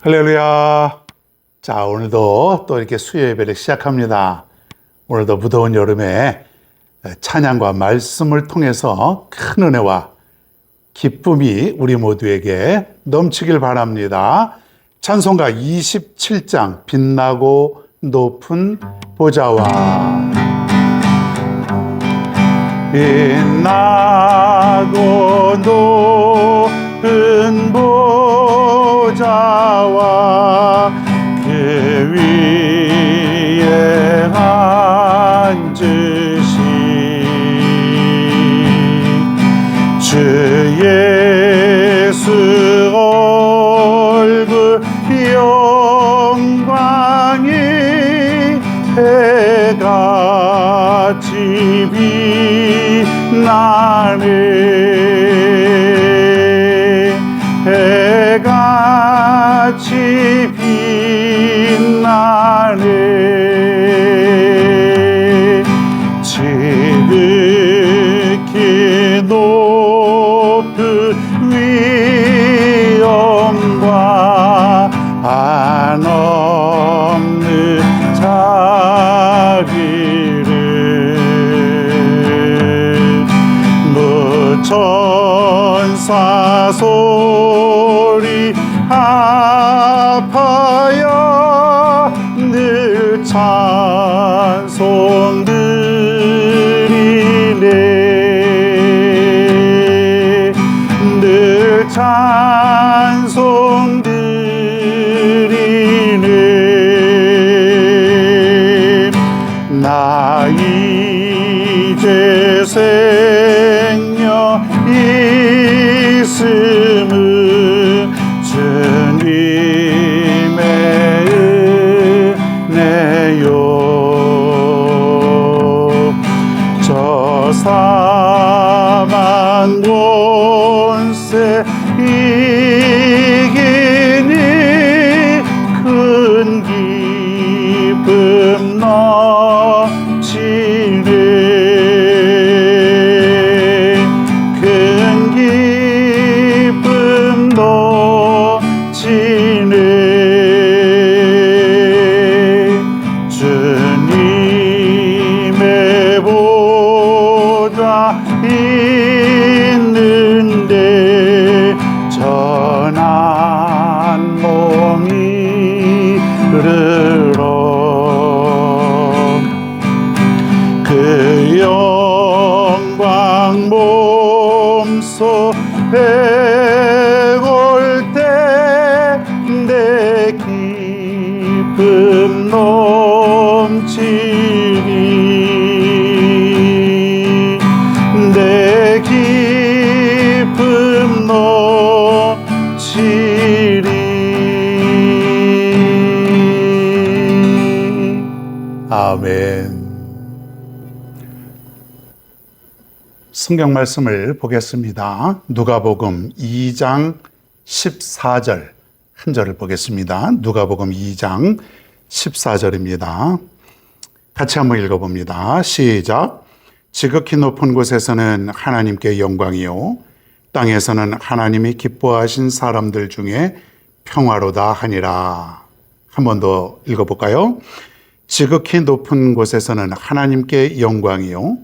할렐루야. 자, 오늘도 또 이렇게 수요 예배를 시작합니다. 오늘도 무더운 여름에 찬양과 말씀을 통해서 큰 은혜와 기쁨이 우리 모두에게 넘치길 바랍니다. 찬송가 27장 빛나고 높은 보좌와 빛나고 높은 보좌와 그 위에 앉으신 주 예수 얼굴 영광이 해같이 빛나네. 해같이 빛나네. 지극히 높은 위엄과 한없는 자비를 무천사 소리 합하여 늘 찬송 드리네. 늘 찬송 드리네. 나 이제 생명 있음은 주님의 은혜요. 저 사망 권세 이기니 큰 기쁨 넘치네. 큰 기쁨 넘치네. 주님의 보좌 있는데 전한 몸이 이르러 그 영광 몸소 배울 때 내 기쁨 넘치리. 내 기쁨 넘치리. 아멘. 성경 말씀을 보겠습니다. 누가복음 2장 14절 한 절을 보겠습니다. 누가복음 2장 14절입니다. 같이 한번 읽어봅니다. 시작. 지극히 높은 곳에서는 하나님께 영광이요 땅에서는 하나님이 기뻐하신 사람들 중에 평화로다 하니라. 한 번 더 읽어볼까요? 지극히 높은 곳에서는 하나님께 영광이요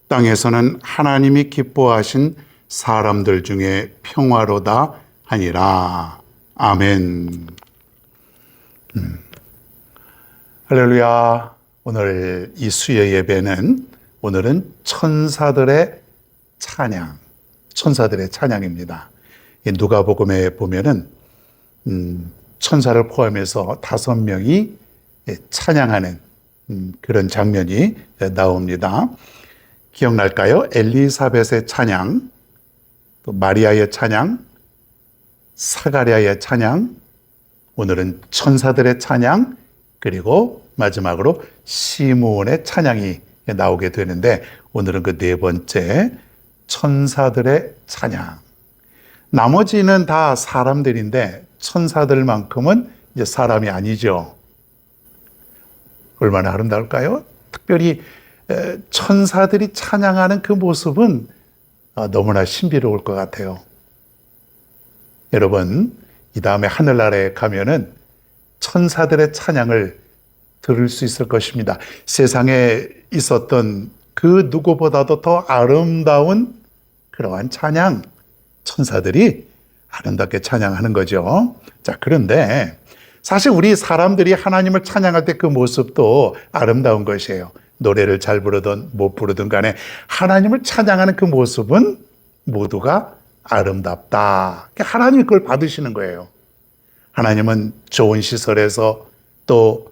땅에서는 하나님이 기뻐하신 사람들 중에 평화로다 하니라. 아멘. 할렐루야. 오늘 이 수요 예배는 오늘은 천사들의 찬양, 천사들의 찬양입니다. 누가복음에 보면은 천사를 포함해서 5명이 찬양하는 그런 장면이 나옵니다. 기억날까요? 엘리사벳의 찬양, 또 마리아의 찬양, 사가랴의 찬양, 오늘은 천사들의 찬양, 그리고 마지막으로 시므온의 찬양이 나오게 되는데 오늘은 그 네 번째 천사들의 찬양. 나머지는 다 사람들인데 천사들만큼은 이제 사람이 아니죠. 얼마나 아름다울까요? 특별히 천사들이 찬양하는 그 모습은 너무나 신비로울 것 같아요. 여러분, 이 다음에 하늘나라에 가면은 천사들의 찬양을 들을 수 있을 것입니다. 세상에 있었던 그 누구보다도 더 아름다운 그러한 찬양, 천사들이 아름답게 찬양하는 거죠. 자, 그런데 사실 우리 사람들이 하나님을 찬양할 때 그 모습도 아름다운 것이에요. 노래를 잘 부르든 못 부르든 간에 하나님을 찬양하는 그 모습은 모두가 아름답다. 하나님이 그걸 받으시는 거예요. 하나님은 좋은 시설에서 또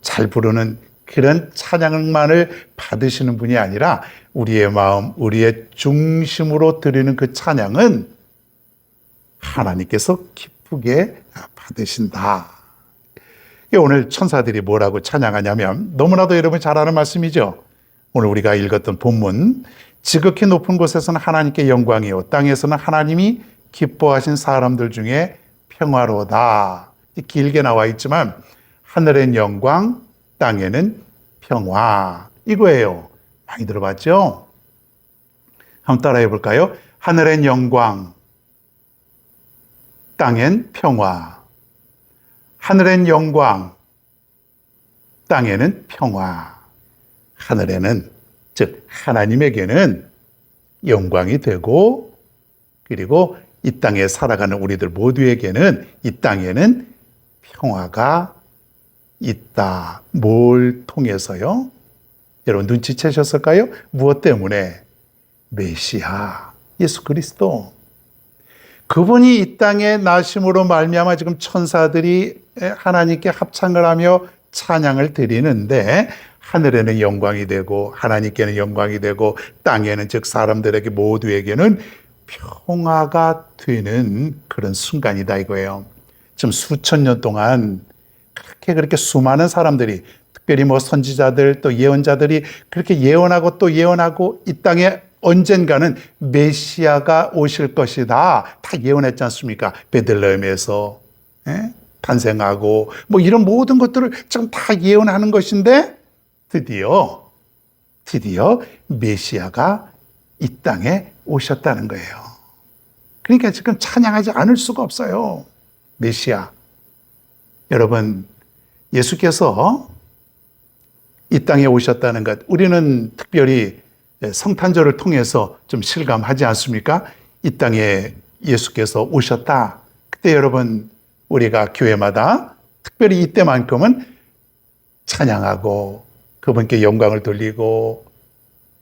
잘 부르는 그런 찬양만을 받으시는 분이 아니라 우리의 마음, 우리의 중심으로 드리는 그 찬양은 하나님께서 기쁘게 받으신다. 오늘 천사들이 뭐라고 찬양하냐면 너무나도 여러분 잘 아는 말씀이죠. 오늘 우리가 읽었던 본문, 지극히 높은 곳에서는 하나님께 영광이요 땅에서는 하나님이 기뻐하신 사람들 중에 평화로다. 길게 나와 있지만 하늘엔 영광, 땅에는 평화, 이거예요. 많이 들어봤죠? 한번 따라해 볼까요? 하늘엔 영광, 땅엔 평화. 하늘엔 영광, 땅에는 평화. 하늘에는, 즉 하나님에게는 영광이 되고, 그리고 이 땅에 살아가는 우리들 모두에게는 이 땅에는 평화가 있다. 뭘 통해서요? 여러분 눈치채셨을까요? 무엇 때문에? 메시아, 예수 그리스도. 그분이 이 땅에 나심으로 말미암아 지금 천사들이 하나님께 합창을 하며 찬양을 드리는데 하늘에는 영광이 되고 하나님께는 영광이 되고 땅에는 즉 사람들에게 모두에게는 평화가 되는 그런 순간이다 이거예요. 지금 수천 년 동안 그렇게 수많은 사람들이 특별히 뭐 선지자들 또 예언자들이 그렇게 예언하고 또 예언하고 이 땅에 언젠가는 메시아가 오실 것이다. 다 예언했지 않습니까? 베들레헴에서 탄생하고 뭐 이런 모든 것들을 지금 다 예언하는 것인데 드디어 메시아가 이 땅에 오셨다는 거예요. 그러니까 지금 찬양하지 않을 수가 없어요. 메시아. 여러분, 예수께서 이 땅에 오셨다는 것, 우리는 특별히 성탄절을 통해서 좀 실감하지 않습니까? 이 땅에 예수께서 오셨다. 그때 여러분, 우리가 교회마다 특별히 이때만큼은 찬양하고 그분께 영광을 돌리고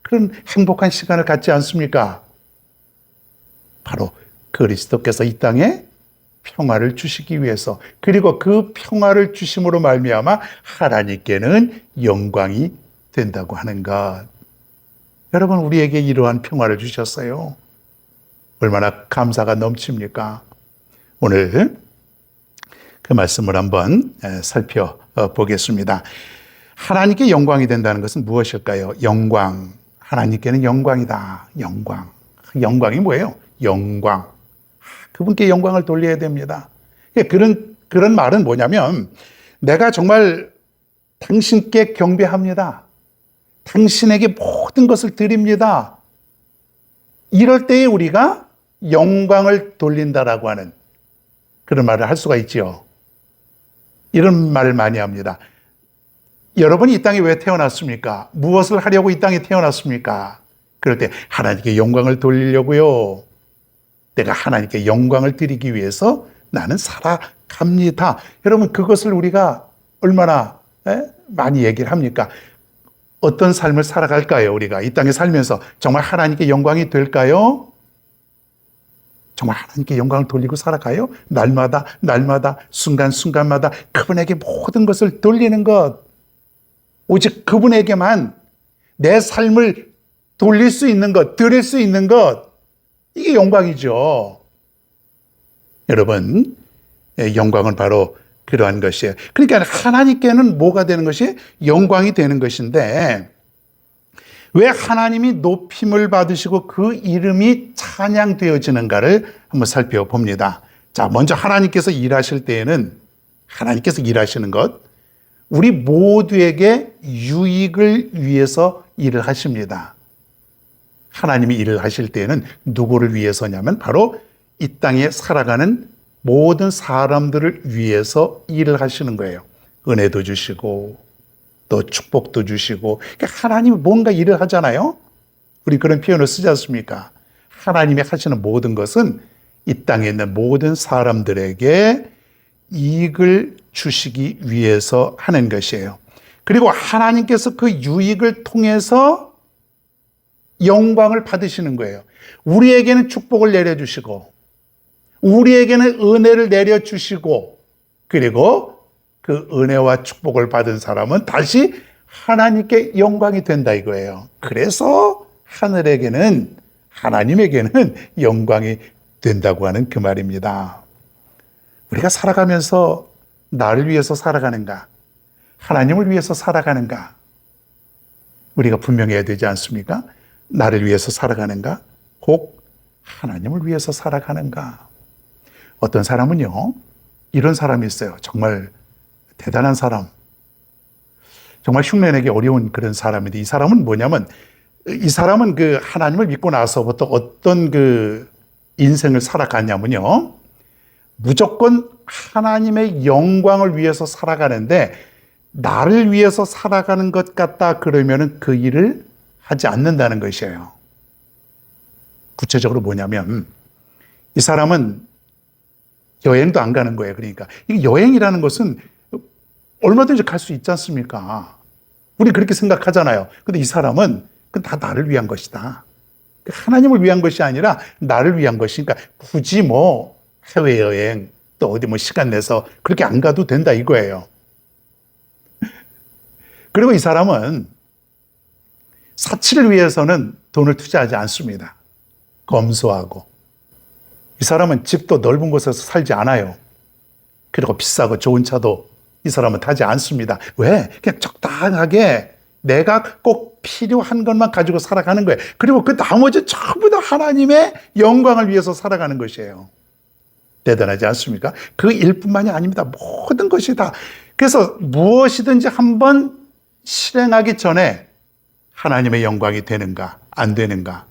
그런 행복한 시간을 갖지 않습니까? 바로 그리스도께서 이 땅에 평화를 주시기 위해서, 그리고 그 평화를 주심으로 말미암아 하나님께는 영광이 된다고 하는 것. 여러분, 우리에게 이러한 평화를 주셨어요. 얼마나 감사가 넘칩니까? 오늘 그 말씀을 한번 살펴보겠습니다. 하나님께 영광이 된다는 것은 무엇일까요? 영광. 하나님께는 영광이다. 영광. 영광이 뭐예요? 영광. 그분께 영광을 돌려야 됩니다. 그런 말은 뭐냐면 내가 정말 당신께 경배합니다. 당신에게 모든 것을 드립니다. 이럴 때에 우리가 영광을 돌린다라고 하는 그런 말을 할 수가 있지요. 이런 말을 많이 합니다. 여러분이 이 땅에 왜 태어났습니까? 무엇을 하려고 이 땅에 태어났습니까? 그럴 때 하나님께 영광을 돌리려고요. 내가 하나님께 영광을 드리기 위해서 나는 살아갑니다. 여러분, 그것을 우리가 얼마나 많이 얘기를 합니까? 어떤 삶을 살아갈까요? 우리가 이 땅에 살면서 정말 하나님께 영광이 될까요? 정말 하나님께 영광을 돌리고 살아가요? 날마다 순간순간마다 그분에게 모든 것을 돌리는 것, 오직 그분에게만 내 삶을 돌릴 수 있는 것, 드릴 수 있는 것, 이게 영광이죠. 여러분, 영광은 바로 그러한 것이에요. 그러니까 하나님께는 뭐가 되는 것이? 영광이 되는 것인데, 왜 하나님이 높임을 받으시고 그 이름이 찬양되어지는가를 한번 살펴봅니다. 자, 먼저 하나님께서 일하실 때에는, 하나님께서 일하시는 것, 우리 모두에게 유익을 위해서 일을 하십니다. 하나님이 일을 하실 때에는 누구를 위해서냐면 바로 이 땅에 살아가는 모든 사람들을 위해서 일을 하시는 거예요. 은혜도 주시고 또 축복도 주시고. 그러니까 하나님이 뭔가 일을 하잖아요. 우리 그런 표현을 쓰지 않습니까? 하나님이 하시는 모든 것은 이 땅에 있는 모든 사람들에게 이익을 주시기 위해서 하는 것이에요. 그리고 하나님께서 그 유익을 통해서 영광을 받으시는 거예요. 우리에게는 축복을 내려주시고 우리에게는 은혜를 내려주시고 그리고 그 은혜와 축복을 받은 사람은 다시 하나님께 영광이 된다 이거예요. 그래서 하나님에게는 영광이 된다고 하는 그 말입니다. 우리가 살아가면서 나를 위해서 살아가는가? 하나님을 위해서 살아가는가? 우리가 분명해야 되지 않습니까? 나를 위해서 살아가는가? 혹 하나님을 위해서 살아가는가? 어떤 사람은요, 이런 사람이 있어요. 정말 대단한 사람. 정말 흉내내기 어려운 그런 사람인데, 이 사람은 뭐냐면, 이 사람은 그 하나님을 믿고 나서부터 어떤 그 인생을 살아가냐면요, 무조건 하나님의 영광을 위해서 살아가는데, 나를 위해서 살아가는 것 같다 그러면은 그 일을 하지 않는다는 것이에요. 구체적으로 뭐냐면, 이 사람은 여행도 안 가는 거예요. 그러니까 이 여행이라는 것은 얼마든지 갈 수 있지 않습니까? 우리 그렇게 생각하잖아요. 근데 이 사람은 그건 다 나를 위한 것이다. 하나님을 위한 것이 아니라 나를 위한 것이니까 굳이 뭐 해외여행 또 어디 뭐 시간 내서 그렇게 안 가도 된다 이거예요. 그리고 이 사람은 사치를 위해서는 돈을 투자하지 않습니다. 검소하고. 이 사람은 집도 넓은 곳에서 살지 않아요. 그리고 비싸고 좋은 차도 이 사람은 타지 않습니다. 왜? 그냥 적당하게 내가 꼭 필요한 것만 가지고 살아가는 거예요. 그리고 그 나머지 전부 다 하나님의 영광을 위해서 살아가는 것이에요. 대단하지 않습니까? 그 일뿐만이 아닙니다. 모든 것이 다. 그래서 무엇이든지 한번 실행하기 전에 하나님의 영광이 되는가 안 되는가,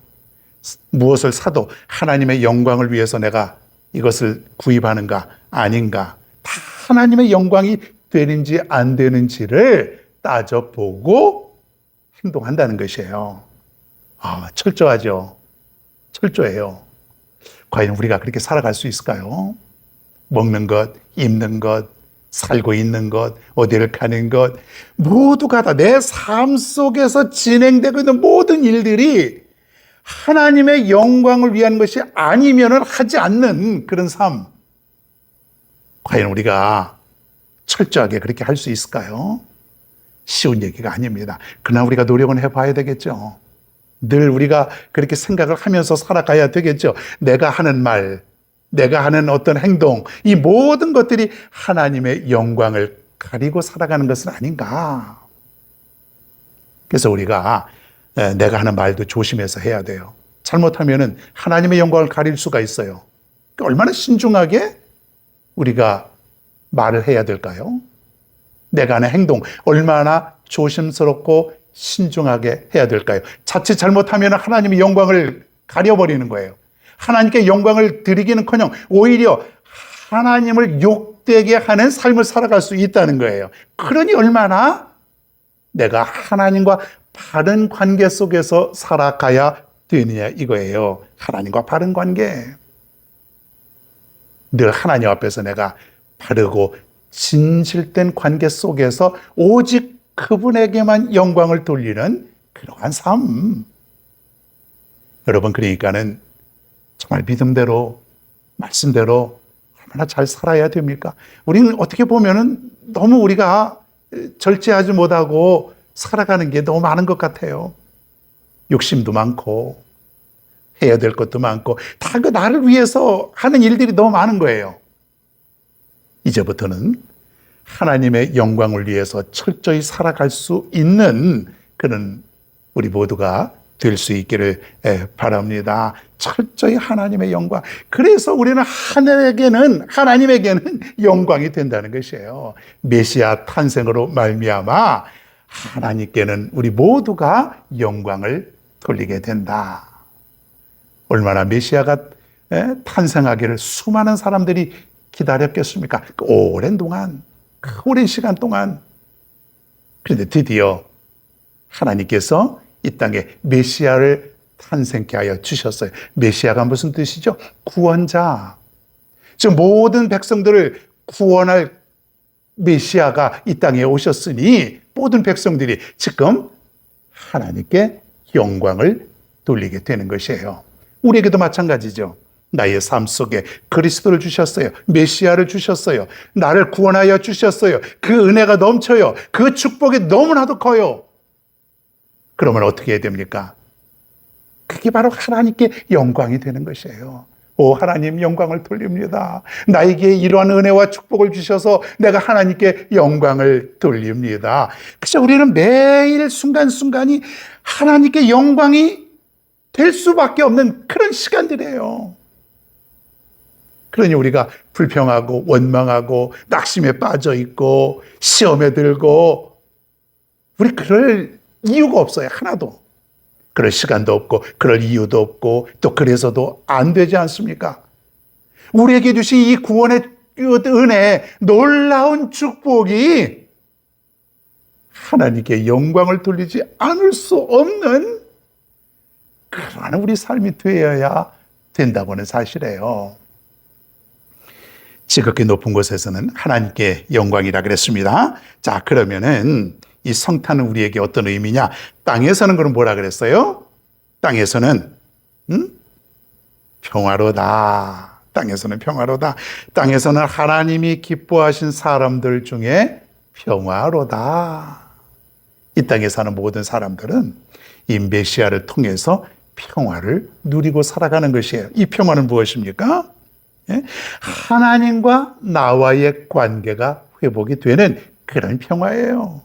무엇을 사도 하나님의 영광을 위해서 내가 이것을 구입하는가 아닌가, 다 하나님의 영광이 되는지 안 되는지를 따져보고 행동한다는 것이에요. 철저하죠. 철저해요. 과연 우리가 그렇게 살아갈 수 있을까요? 먹는 것, 입는 것, 살고 있는 것, 어디를 가는 것, 모두가 다 내 삶 속에서 진행되고 있는 모든 일들이 하나님의 영광을 위한 것이 아니면 하지 않는 그런 삶. 과연 우리가 철저하게 그렇게 할 수 있을까요? 쉬운 얘기가 아닙니다. 그러나 우리가 노력은 해봐야 되겠죠. 늘 우리가 그렇게 생각을 하면서 살아가야 되겠죠. 내가 하는 말, 내가 하는 어떤 행동, 이 모든 것들이 하나님의 영광을 가리고 살아가는 것은 아닌가. 그래서 우리가 내가 하는 말도 조심해서 해야 돼요. 잘못하면은 하나님의 영광을 가릴 수가 있어요. 얼마나 신중하게 우리가 말을 해야 될까요? 내가 하는 행동 얼마나 조심스럽고 신중하게 해야 될까요? 자칫 잘못하면 하나님의 영광을 가려버리는 거예요. 하나님께 영광을 드리기는커녕 오히려 하나님을 욕되게 하는 삶을 살아갈 수 있다는 거예요. 그러니 얼마나 내가 하나님과 바른 관계 속에서 살아가야 되느냐 이거예요. 하나님과 바른 관계. 늘 하나님 앞에서 내가 바르고 진실된 관계 속에서 오직 그분에게만 영광을 돌리는 그러한 삶. 여러분, 그러니까는 정말 믿음대로, 말씀대로 얼마나 잘 살아야 됩니까? 우리는 어떻게 보면은 너무 우리가 절제하지 못하고 살아가는 게 너무 많은 것 같아요. 욕심도 많고, 해야 될 것도 많고, 다 그 나를 위해서 하는 일들이 너무 많은 거예요. 이제부터는 하나님의 영광을 위해서 철저히 살아갈 수 있는 그런 우리 모두가 될 수 있기를 바랍니다. 철저히 하나님의 영광. 그래서 우리는 하나님에게는 영광이 된다는 것이에요. 메시아 탄생으로 말미암아 하나님께는 우리 모두가 영광을 돌리게 된다. 얼마나 메시아가 탄생하기를 수많은 사람들이 기다렸겠습니까? 그 오랜 동안, 그 오랜 시간 동안. 그런데 드디어 하나님께서 이 땅에 메시아를 탄생케 하여 주셨어요. 메시아가 무슨 뜻이죠? 구원자. 지금 모든 백성들을 구원할 메시아가 이 땅에 오셨으니 모든 백성들이 지금 하나님께 영광을 돌리게 되는 것이에요. 우리에게도 마찬가지죠. 나의 삶 속에 그리스도를 주셨어요. 메시아를 주셨어요. 나를 구원하여 주셨어요. 그 은혜가 넘쳐요. 그 축복이 너무나도 커요. 그러면 어떻게 해야 됩니까? 그게 바로 하나님께 영광이 되는 것이에요. 오, 하나님 영광을 돌립니다. 나에게 이러한 은혜와 축복을 주셔서 내가 하나님께 영광을 돌립니다. 그래서 우리는 매일 순간순간이 하나님께 영광이 될 수밖에 없는 그런 시간들이에요. 그러니 우리가 불평하고 원망하고 낙심에 빠져 있고 시험에 들고 우리 그럴 이유가 없어요. 하나도. 그럴 시간도 없고 그럴 이유도 없고 또 그래서도 안 되지 않습니까? 우리에게 주신 이 구원의 은혜, 놀라운 축복이 하나님께 영광을 돌리지 않을 수 없는 그러한 우리 삶이 되어야 된다고는 사실이에요. 지극히 높은 곳에서는 하나님께 영광이라 그랬습니다. 자, 그러면은 이 성탄은 우리에게 어떤 의미냐? 땅에서는 그럼 뭐라 그랬어요? 땅에서는 평화로다. 땅에서는 평화로다. 땅에서는 하나님이 기뻐하신 사람들 중에 평화로다. 이 땅에 사는 모든 사람들은 이 메시아를 통해서 평화를 누리고 살아가는 것이에요. 이 평화는 무엇입니까? 하나님과 나와의 관계가 회복이 되는 그런 평화예요.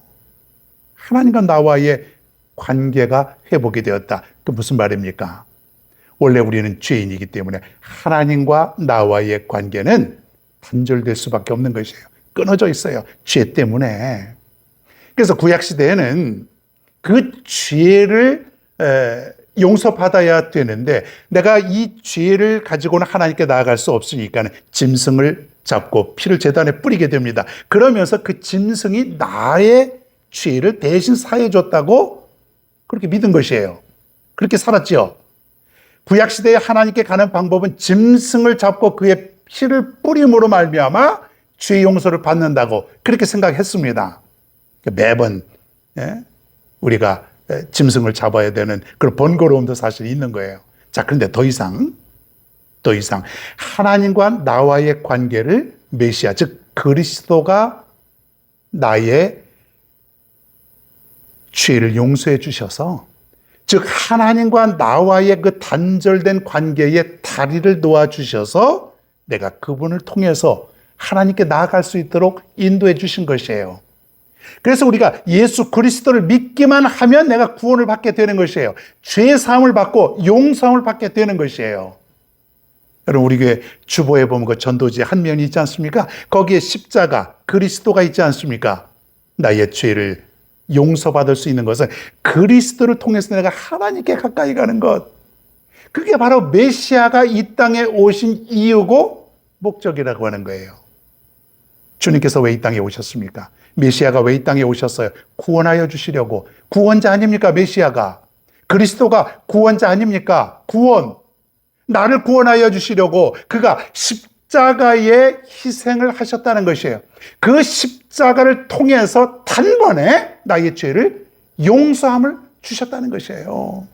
하나님과 나와의 관계가 회복이 되었다. 그 무슨 말입니까? 원래 우리는 죄인이기 때문에 하나님과 나와의 관계는 단절될 수밖에 없는 것이에요. 끊어져 있어요. 죄 때문에. 그래서 구약시대에는 그 죄를 용서받아야 되는데 내가 이 죄를 가지고는 하나님께 나아갈 수 없으니까 짐승을 잡고 피를 제단에 뿌리게 됩니다. 그러면서 그 짐승이 나의 죄를 대신 사해줬다고 그렇게 믿은 것이에요. 그렇게 살았지요. 구약시대에 하나님께 가는 방법은 짐승을 잡고 그의 피를 뿌림으로 말미암아 죄 용서를 받는다고 그렇게 생각했습니다. 매번 우리가 짐승을 잡아야 되는 그런 번거로움도 사실 있는 거예요. 자, 그런데 더 이상 하나님과 나와의 관계를 메시아, 즉 그리스도가 나의 죄를 용서해 주셔서, 즉 하나님과 나와의 그 단절된 관계에 다리를 놓아주셔서 내가 그분을 통해서 하나님께 나아갈 수 있도록 인도해 주신 것이에요. 그래서 우리가 예수 그리스도를 믿기만 하면 내가 구원을 받게 되는 것이에요. 죄 사함을 받고 용서함을 받게 되는 것이에요. 여러분, 우리 교회 주보에 보면 그 전도지 한 면이 있지 않습니까? 거기에 십자가, 그리스도가 있지 않습니까? 나의 죄를 용서받을 수 있는 것은 그리스도를 통해서 내가 하나님께 가까이 가는 것. 그게 바로 메시아가 이 땅에 오신 이유고 목적이라고 하는 거예요. 주님께서 왜 이 땅에 오셨습니까? 메시아가 왜 이 땅에 오셨어요? 구원하여 주시려고. 구원자 아닙니까? 메시아가. 그리스도가 구원자 아닙니까? 구원. 나를 구원하여 주시려고 그가 십자가의 희생을 하셨다는 것이에요. 그 십자가를 통해서 단번에 나의 죄를 용서함을 주셨다는 것이에요.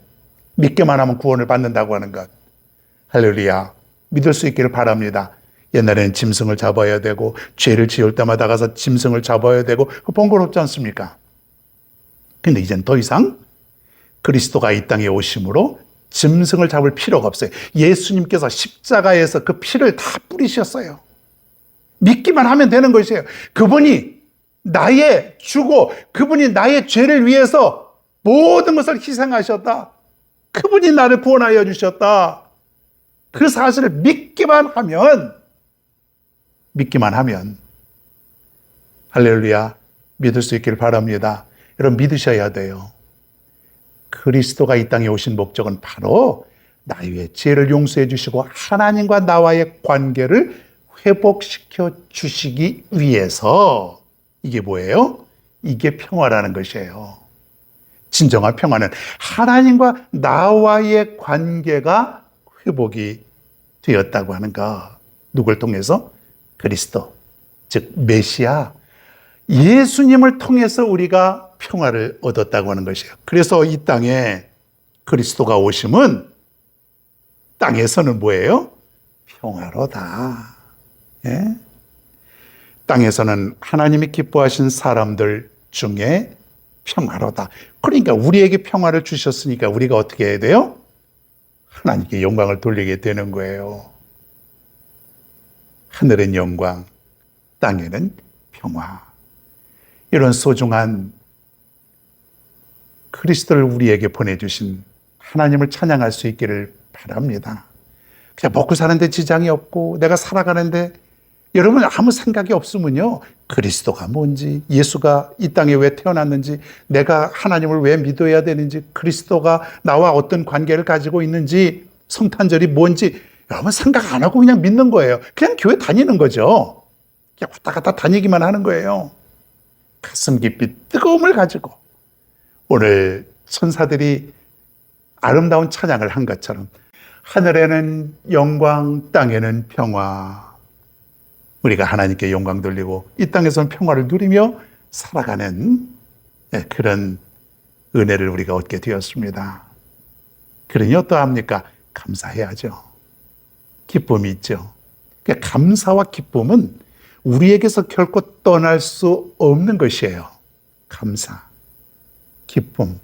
믿기만 하면 구원을 받는다고 하는 것. 할렐루야. 믿을 수 있기를 바랍니다. 옛날에는 짐승을 잡아야 되고 죄를 지을 때마다 가서 짐승을 잡아야 되고 번거롭지 않습니까? 근데 이젠 더 이상 그리스도가 이 땅에 오심으로 짐승을 잡을 필요가 없어요. 예수님께서 십자가에서 그 피를 다 뿌리셨어요. 믿기만 하면 되는 것이에요. 그분이 나의 주고 그분이 나의 죄를 위해서 모든 것을 희생하셨다. 그분이 나를 구원하여 주셨다. 그 사실을 믿기만 하면 할렐루야, 믿을 수 있기를 바랍니다. 여러분, 믿으셔야 돼요. 그리스도가 이 땅에 오신 목적은 바로 나의 죄를 용서해 주시고 하나님과 나와의 관계를 회복시켜 주시기 위해서 이게 뭐예요? 이게 평화라는 것이에요. 진정한 평화는 하나님과 나와의 관계가 회복이 되었다고 하는 것. 누굴 통해서? 그리스도, 즉 메시아, 예수님을 통해서 우리가 평화를 얻었다고 하는 것이에요. 그래서 이 땅에 그리스도가 오심은 땅에서는 뭐예요? 평화로다. 예? 땅에서는 하나님이 기뻐하신 사람들 중에 평화로다. 그러니까 우리에게 평화를 주셨으니까 우리가 어떻게 해야 돼요? 하나님께 영광을 돌리게 되는 거예요. 하늘은 영광, 땅에는 평화. 이런 소중한 그리스도를 우리에게 보내주신 하나님을 찬양할 수 있기를 바랍니다. 그냥 먹고 사는데 지장이 없고 내가 살아가는데 여러분 아무 생각이 없으면요, 그리스도가 뭔지, 예수가 이 땅에 왜 태어났는지, 내가 하나님을 왜 믿어야 되는지, 그리스도가 나와 어떤 관계를 가지고 있는지, 성탄절이 뭔지 여러분 생각 안 하고 그냥 믿는 거예요. 그냥 교회 다니는 거죠. 그냥 왔다 갔다 다니기만 하는 거예요. 가슴 깊이 뜨거움을 가지고 오늘 천사들이 아름다운 찬양을 한 것처럼 하늘에는 영광, 땅에는 평화. 우리가 하나님께 영광 돌리고 이 땅에서는 평화를 누리며 살아가는 그런 은혜를 우리가 얻게 되었습니다. 그러니 어떠합니까? 감사해야죠. 기쁨이 있죠. 그러니까 감사와 기쁨은 우리에게서 결코 떠날 수 없는 것이에요. 감사, 기쁨.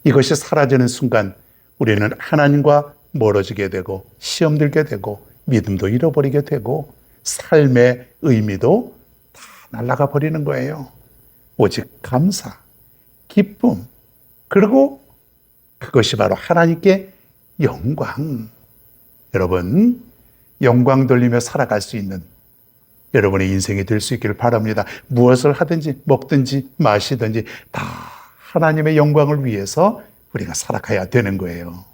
이것이 사라지는 순간 우리는 하나님과 멀어지게 되고 시험 들게 되고 믿음도 잃어버리게 되고 삶의 의미도 다 날아가 버리는 거예요. 오직 감사, 기쁨, 그리고 그것이 바로 하나님께 영광. 여러분, 영광 돌리며 살아갈 수 있는 여러분의 인생이 될 수 있기를 바랍니다. 무엇을 하든지 먹든지 마시든지 다 하나님의 영광을 위해서 우리가 살아가야 되는 거예요.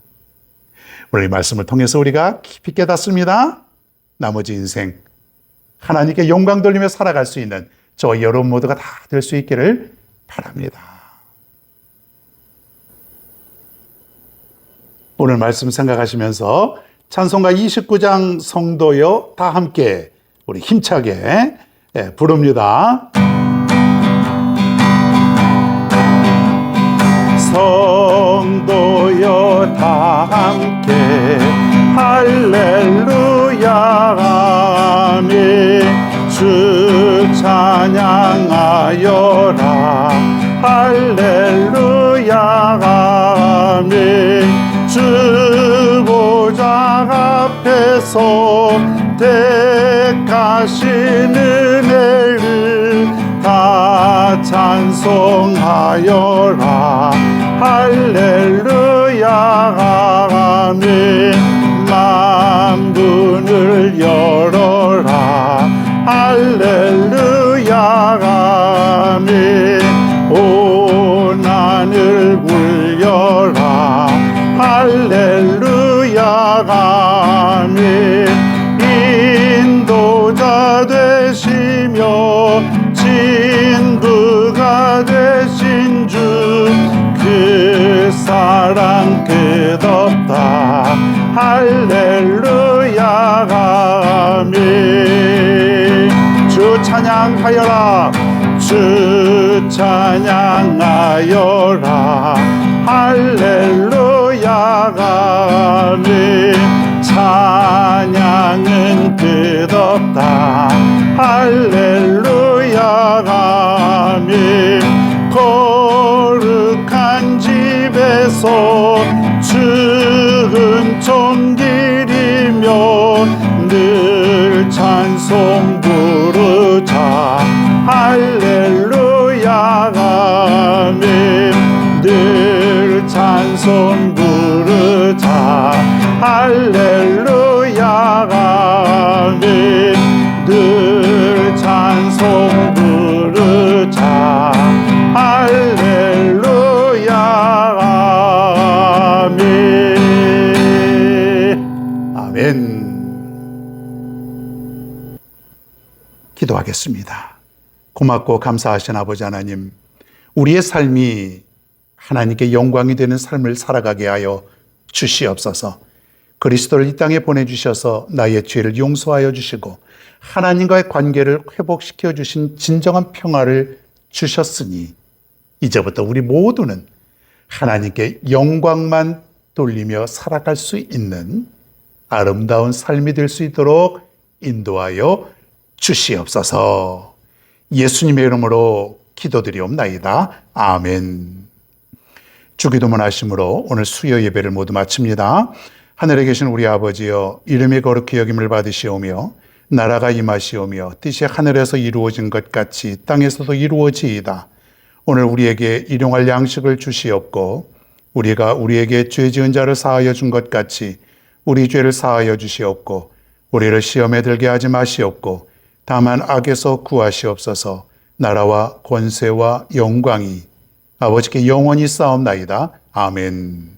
오늘 이 말씀을 통해서 우리가 깊이 깨닫습니다. 나머지 인생 하나님께 영광 돌리며 살아갈 수 있는 저 여러분 모두가 다 될 수 있기를 바랍니다. 오늘 말씀 생각하시면서 찬송가 29장 성도여 다 함께 우리 힘차게 부릅니다. 성도여 다 함께 할렐루야 아멘. 주 찬양하여라 할렐루야 아멘. 주 보좌 앞에서 택하신 은혜를 다 찬송하여라 할렐루야 아멘. 만문을 열어라 할렐루야 아멘. 온 하늘 울려라 할렐루야 아멘. 인도자 되시며 진부가 되신 주 그 사랑 끝없다 할렐루야 아멘. 주 찬양하여라 주 찬양하여라 할렐루야 아멘. 찬양은 끝없다 할렐루야 아멘. 거룩한 집에서 주은 종기리며 늘 찬송 부르자 할렐루야 아멘. 늘 찬송 부르자 할렐루야 아멘. 늘 찬송 부르자 할렐루야 아멘. 아멘. 기도하겠습니다. 고맙고 감사하신 아버지 하나님, 우리의 삶이 하나님께 영광이 되는 삶을 살아가게 하여 주시옵소서. 그리스도를 이 땅에 보내주셔서 나의 죄를 용서하여 주시고 하나님과의 관계를 회복시켜 주신 진정한 평화를 주셨으니 이제부터 우리 모두는 하나님께 영광만 돌리며 살아갈 수 있는 아름다운 삶이 될 수 있도록 인도하여 주시옵소서. 예수님의 이름으로 기도드리옵나이다. 아멘. 주기도문 하심으로 오늘 수요 예배를 모두 마칩니다. 하늘에 계신 우리 아버지여, 이름이 거룩히 여김을 받으시오며 나라가 임하시오며 뜻이 하늘에서 이루어진 것 같이 땅에서도 이루어지이다. 오늘 우리에게 일용할 양식을 주시옵고 우리가 우리에게 죄 지은 자를 사하여 준 것 같이 우리 죄를 사하여 주시옵고 우리를 시험에 들게 하지 마시옵고 다만 악에서 구하시옵소서. 나라와 권세와 영광이 아버지께 영원히 쌓옵나이다. 아멘.